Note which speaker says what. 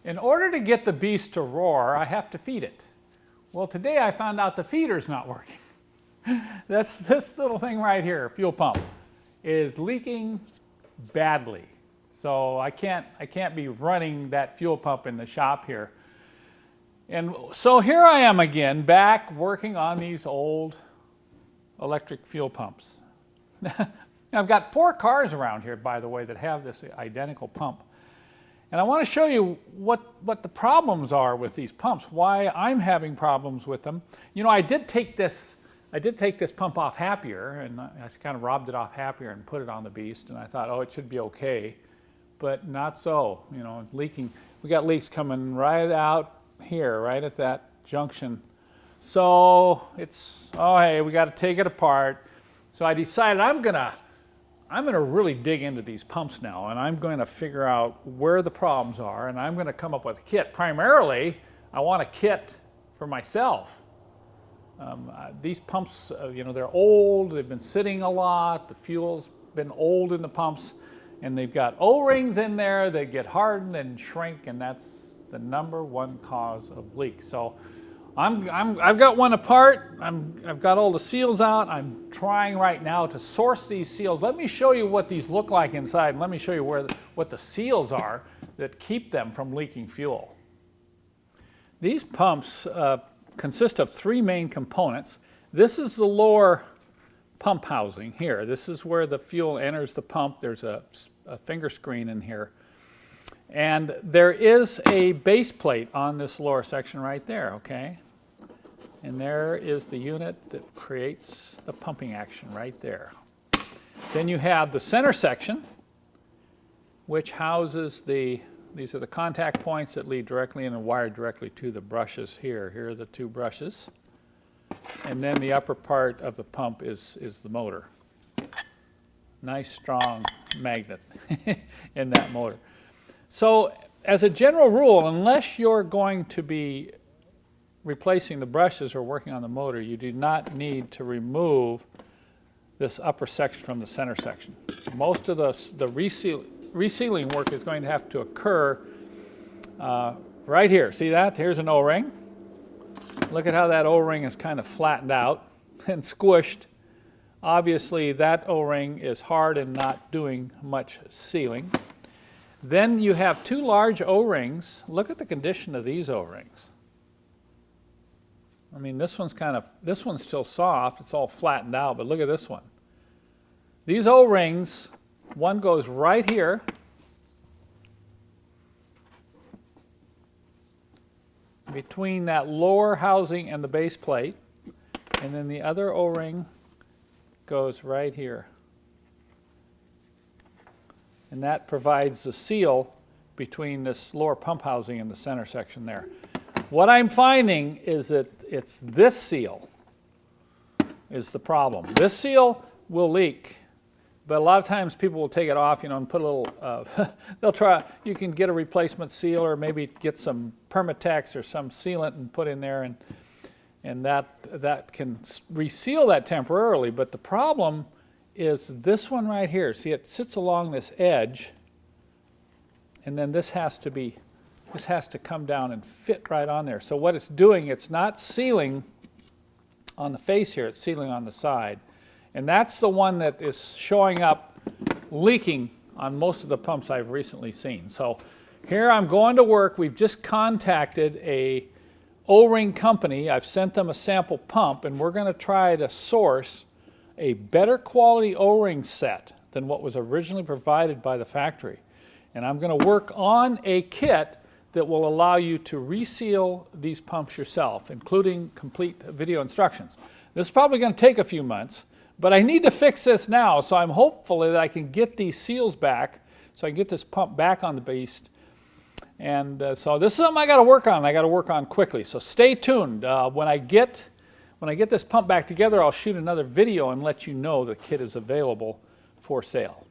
Speaker 1: In order to get the beast to roar, I have to feed it. Well, today I found out the feeder's not working. This little thing right here, fuel pump, is leaking badly. So I can't be running that fuel pump in the shop here. And so here I am again, back working on these old electric fuel pumps. I've got 4 cars around here, by the way, that have this identical pump. And I want to show you what the problems are with these pumps, why I'm having problems with them. You know, I did take this pump off Happier, and I kind of robbed it off Happier and put it on the beast, and I thought, oh, it should be okay. But not so, you know, leaking. We got leaks coming right out here, right at that junction. So it's, oh hey, we got to take it apart. So I decided I'm gonna really dig into these pumps now, and I'm going to figure out where the problems are, and I'm going to come up with a kit. Primarily, I want a kit for myself. These pumps, you know, they're old, they've been sitting a lot, the fuel's been old in the pumps, and they've got O-rings in there that get hardened and shrink, and that's the #1 cause of leaks. So I've got one apart, I've got all the seals out, I'm trying right now to source these seals. Let me show you what these look like inside, and let me show you what the seals are that keep them from leaking fuel. These pumps consist of 3 main components. This is the lower pump housing here. This is where the fuel enters the pump. There's a finger screen in here. And there is a base plate on this lower section right there, okay? And there is the unit that creates the pumping action right there. Then you have the center section, which houses these are the contact points that lead directly in and wired directly to the brushes here. Here are the 2 brushes. And then the upper part of the pump is the motor. Nice strong magnet in that motor. So as a general rule, unless you're going to be replacing the brushes or working on the motor, you do not need to remove this upper section from the center section. Most of the resealing work is going to have to occur right here. See that? Here's an O-ring. Look at how that O-ring is kind of flattened out and squished. Obviously that O-ring is hard and not doing much sealing. Then you have 2 large O-rings. Look at the condition of these O-rings. I mean, this one's still soft, it's all flattened out, but look at this one. These O-rings, one goes right here, between that lower housing and the base plate, and then the other O-ring goes right here. And that provides the seal between this lower pump housing and the center section there. What I'm finding is that it's this seal is the problem. This seal will leak, but a lot of times people will take it off, you know, and put a little, they'll try, you can get a replacement seal or maybe get some Permatex or some sealant and put in there, and that can reseal that temporarily, but the problem is this one right here. See, it sits along this edge, and then this has to come down and fit right on there. So what it's doing, it's not sealing on the face here, it's sealing on the side. And that's the one that is showing up leaking on most of the pumps I've recently seen. So here I'm going to work. We've just contacted a O-ring company. I've sent them a sample pump, and we're going to try to source a better quality O-ring set than what was originally provided by the factory. And I'm going to work on a kit that will allow you to reseal these pumps yourself, including complete video instructions. This is probably going to take a few months, but I need to fix this now, so I'm hopeful that I can get these seals back, so I can get this pump back on the beast. And so this is something I got to work on. I got to work on quickly. So stay tuned. When I get this pump back together, I'll shoot another video and let you know the kit is available for sale.